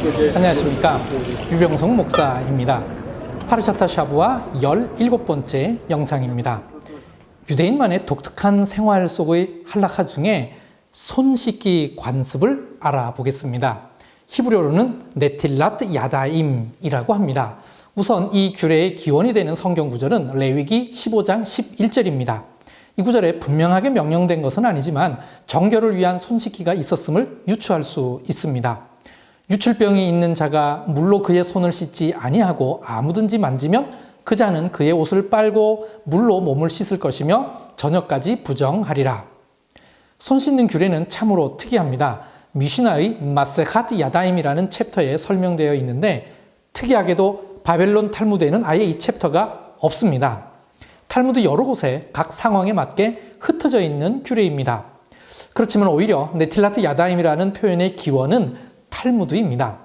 안녕하십니까. 유병성 목사입니다. 파르샤타 샤브와 17번째 영상입니다. 유대인만의 독특한 생활 속의 할라카 중에 손 씻기 관습을 알아보겠습니다. 히브리어로는 네틸랏 야다임이라고 합니다. 우선 이 규례의 기원이 되는 성경 구절은 레위기 15장 11절입니다. 이 구절에 분명하게 명령된 것은 아니지만 정결을 위한 손 씻기가 있었음을 유추할 수 있습니다. 유출병이 있는 자가 물로 그의 손을 씻지 아니하고 아무든지 만지면 그 자는 그의 옷을 빨고 물로 몸을 씻을 것이며 저녁까지 부정하리라. 손 씻는 규례는 참으로 특이합니다. 미시나의 마세핫 야다임이라는 챕터에 설명되어 있는데 특이하게도 바벨론 탈무드에는 아예 이 챕터가 없습니다. 탈무드 여러 곳에 각 상황에 맞게 흩어져 있는 규례입니다. 그렇지만 오히려 네틸랏 야다임이라는 표현의 기원은 탈무드입니다.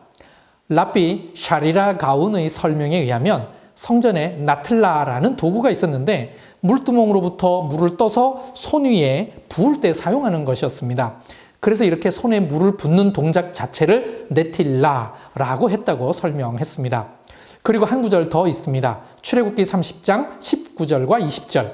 랍비 샤리라 가운의 설명에 의하면 성전에 나틀라라는 도구가 있었는데 물두멍으로부터 물을 떠서 손 위에 부을 때 사용하는 것이었습니다. 그래서 이렇게 손에 물을 붓는 동작 자체를 네틸라라고 했다고 설명했습니다. 그리고 한 구절 더 있습니다. 출애굽기 30장 19절과 20절.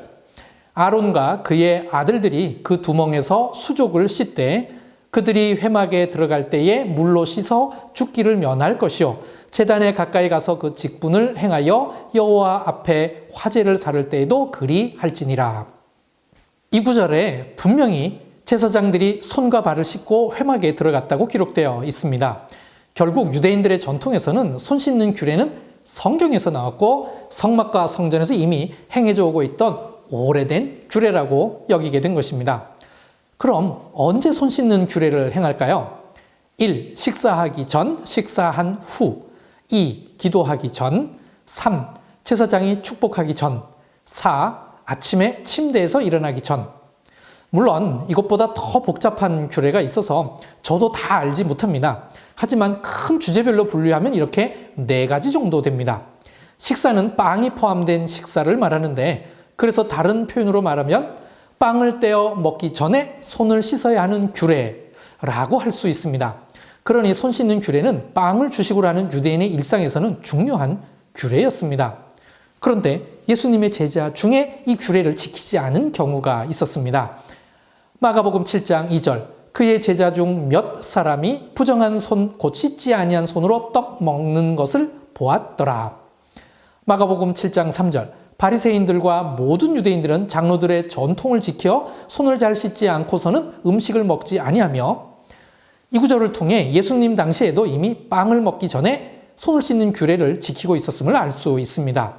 아론과 그의 아들들이 그 두멍에서 수족을 씻되 그들이 회막에 들어갈 때에 물로 씻어 죽기를 면할 것이요 제단에 가까이 가서 그 직분을 행하여 여호와 앞에 화제를 사를 때에도 그리할지니라. 이 구절에 분명히 제사장들이 손과 발을 씻고 회막에 들어갔다고 기록되어 있습니다. 결국 유대인들의 전통에서는 손 씻는 규례는 성경에서 나왔고 성막과 성전에서 이미 행해져 오고 있던 오래된 규례라고 여기게 된 것입니다. 그럼 언제 손 씻는 규례를 행할까요? 1. 식사하기 전, 식사한 후. 2. 기도하기 전. 3. 제사장이 축복하기 전. 4. 아침에 침대에서 일어나기 전. 물론 이것보다 더 복잡한 규례가 있어서 저도 다 알지 못합니다. 하지만 큰 주제별로 분류하면 이렇게 4가지 정도 됩니다. 식사는 빵이 포함된 식사를 말하는데 그래서 다른 표현으로 말하면 빵을 떼어 먹기 전에 손을 씻어야 하는 규례라고 할 수 있습니다. 그러니 손 씻는 규례는 빵을 주식으로 하는 유대인의 일상에서는 중요한 규례였습니다. 그런데 예수님의 제자 중에 이 규례를 지키지 않은 경우가 있었습니다. 마가복음 7장 2절 그의 제자 중 몇 사람이 부정한 손 곧 씻지 아니한 손으로 떡 먹는 것을 보았더라. 마가복음 7장 3절 바리새인들과 모든 유대인들은 장로들의 전통을 지켜 손을 잘 씻지 않고서는 음식을 먹지 아니하며 이 구절을 통해 예수님 당시에도 이미 빵을 먹기 전에 손을 씻는 규례를 지키고 있었음을 알 수 있습니다.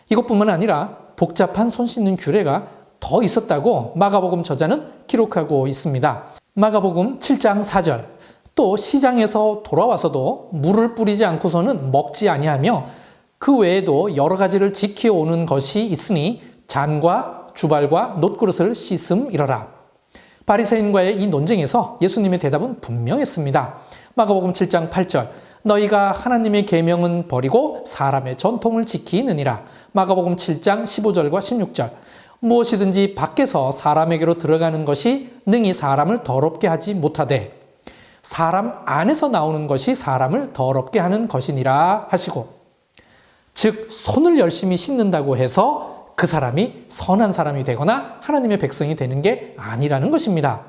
이것뿐만 아니라 복잡한 손 씻는 규례가 더 있었다고 마가복음 저자는 기록하고 있습니다. 마가복음 7장 4절 또 시장에서 돌아와서도 물을 뿌리지 않고서는 먹지 아니하며 그 외에도 여러 가지를 지켜오는 것이 있으니 잔과 주발과 놋그릇을 씻음이러라. 바리새인과의 이 논쟁에서 예수님의 대답은 분명했습니다. 마가복음 7장 8절 너희가 하나님의 계명은 버리고 사람의 전통을 지키느니라. 마가복음 7장 15절과 16절 무엇이든지 밖에서 사람에게로 들어가는 것이 능히 사람을 더럽게 하지 못하되 사람 안에서 나오는 것이 사람을 더럽게 하는 것이니라 하시고 즉 손을 열심히 씻는다고 해서 그 사람이 선한 사람이 되거나 하나님의 백성이 되는 게 아니라는 것입니다.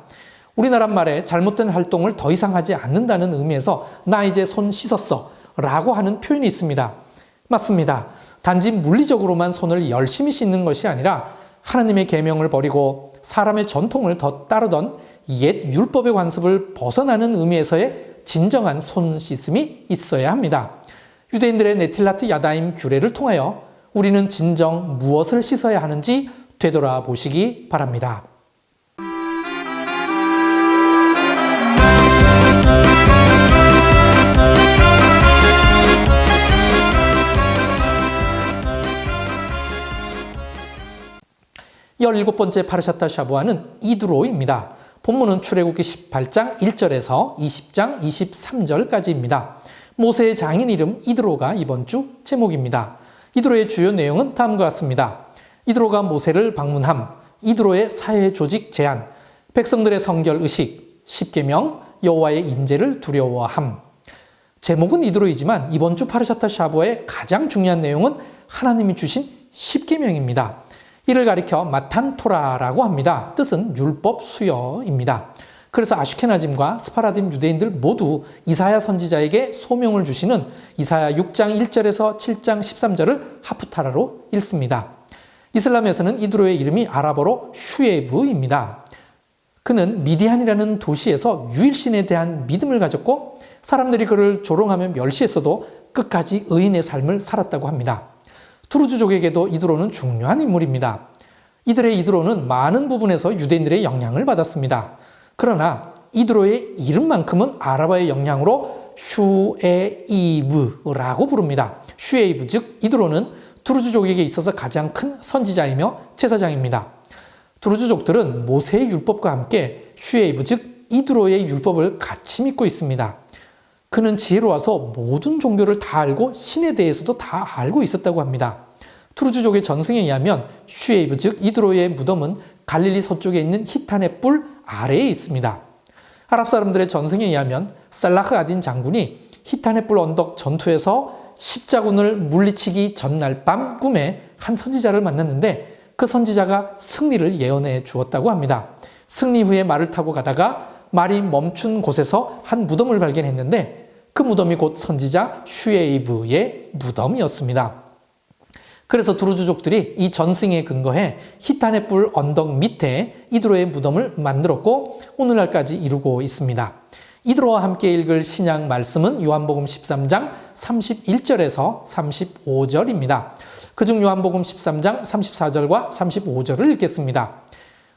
우리나라 말에 잘못된 활동을 더 이상 하지 않는다는 의미에서 나 이제 손 씻었어 라고 하는 표현이 있습니다. 맞습니다. 단지 물리적으로만 손을 열심히 씻는 것이 아니라 하나님의 계명을 버리고 사람의 전통을 더 따르던 옛 율법의 관습을 벗어나는 의미에서의 진정한 손 씻음이 있어야 합니다. 유대인들의 네틸랏 야다임 규례를 통하여 우리는 진정 무엇을 씻어야 하는지 되돌아보시기 바랍니다. 열일곱 번째 파르샤타 샤부아는 이드로입니다. 본문은 출애굽기 18장 1절에서 20장 23절까지입니다. 모세의 장인 이름 이드로가 이번 주 제목입니다. 이드로의 주요 내용은 다음과 같습니다. 이드로가 모세를 방문함, 이드로의 사회 조직 제안, 백성들의 성결 의식, 십계명, 여호와의 임재를 두려워함. 제목은 이드로이지만 이번 주 파르샤타 샤부아의 가장 중요한 내용은 하나님이 주신 십계명입니다. 이를 가리켜 마탄 토라라고 합니다. 뜻은 율법 수여입니다. 그래서 아슈케나짐과 스파라딤 유대인들 모두 이사야 선지자에게 소명을 주시는 이사야 6장 1절에서 7장 13절을 하프타라로 읽습니다. 이슬람에서는 이드로의 이름이 아랍어로 슈에브입니다. 그는 미디안이라는 도시에서 유일신에 대한 믿음을 가졌고 사람들이 그를 조롱하며 멸시했어도 끝까지 의인의 삶을 살았다고 합니다. 투르주족에게도 이드로는 중요한 인물입니다. 이들의 이드로는 많은 부분에서 유대인들의 영향을 받았습니다. 그러나 이드로의 이름만큼은 아랍어의 영향으로 슈에이브라고 부릅니다. 슈에이브 즉 이드로는 투르주족에게 있어서 가장 큰 선지자이며 제사장입니다. 두루즈족들은 모세의 율법과 함께 슈에이브 즉 이드로의 율법을 같이 믿고 있습니다. 그는 지혜로워서 모든 종교를 다 알고 신에 대해서도 다 알고 있었다고 합니다. 투르즈족의 전승에 의하면 슈에이브 즉 이드로의 무덤은 갈릴리 서쪽에 있는 히탄의 뿔 아래에 있습니다. 아랍 사람들의 전승에 의하면 살라흐 아딘 장군이 히탄의 뿔 언덕 전투에서 십자군을 물리치기 전날 밤 꿈에 한 선지자를 만났는데 그 선지자가 승리를 예언해 주었다고 합니다. 승리 후에 말을 타고 가다가 말이 멈춘 곳에서 한 무덤을 발견했는데 그 무덤이 곧 선지자 슈에이브의 무덤이었습니다. 그래서 두루즈족들이 이 전승에 근거해 히탄의 뿔 언덕 밑에 이드로의 무덤을 만들었고 오늘날까지 이루고 있습니다. 이드로와 함께 읽을 신약 말씀은 요한복음 13장 31절에서 35절입니다. 그중 요한복음 13장 34절과 35절을 읽겠습니다.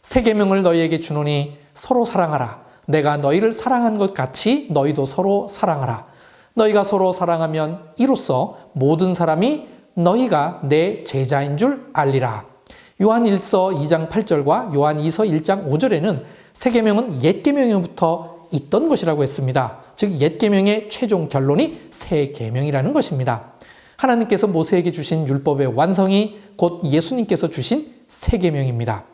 새 계명을 너희에게 주노니 서로 사랑하라. 내가 너희를 사랑한 것 같이 너희도 서로 사랑하라. 너희가 서로 사랑하면 이로써 모든 사람이 너희가 내 제자인 줄 알리라. 요한 1서 2장 8절과 요한 2서 1장 5절에는 새 계명은 옛 계명에부터 있던 것이라고 했습니다. 즉 옛 계명의 최종 결론이 새 계명이라는 것입니다. 하나님께서 모세에게 주신 율법의 완성이 곧 예수님께서 주신 새 계명입니다.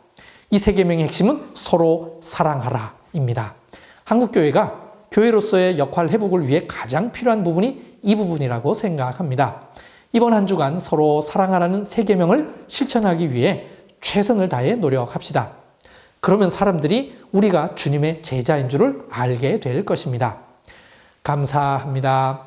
이 새 계명의 핵심은 서로 사랑하라입니다. 한국교회가 교회로서의 역할 회복을 위해 가장 필요한 부분이 이 부분이라고 생각합니다. 이번 한 주간 서로 사랑하라는 새 계명을 실천하기 위해 최선을 다해 노력합시다. 그러면 사람들이 우리가 주님의 제자인 줄을 알게 될 것입니다. 감사합니다.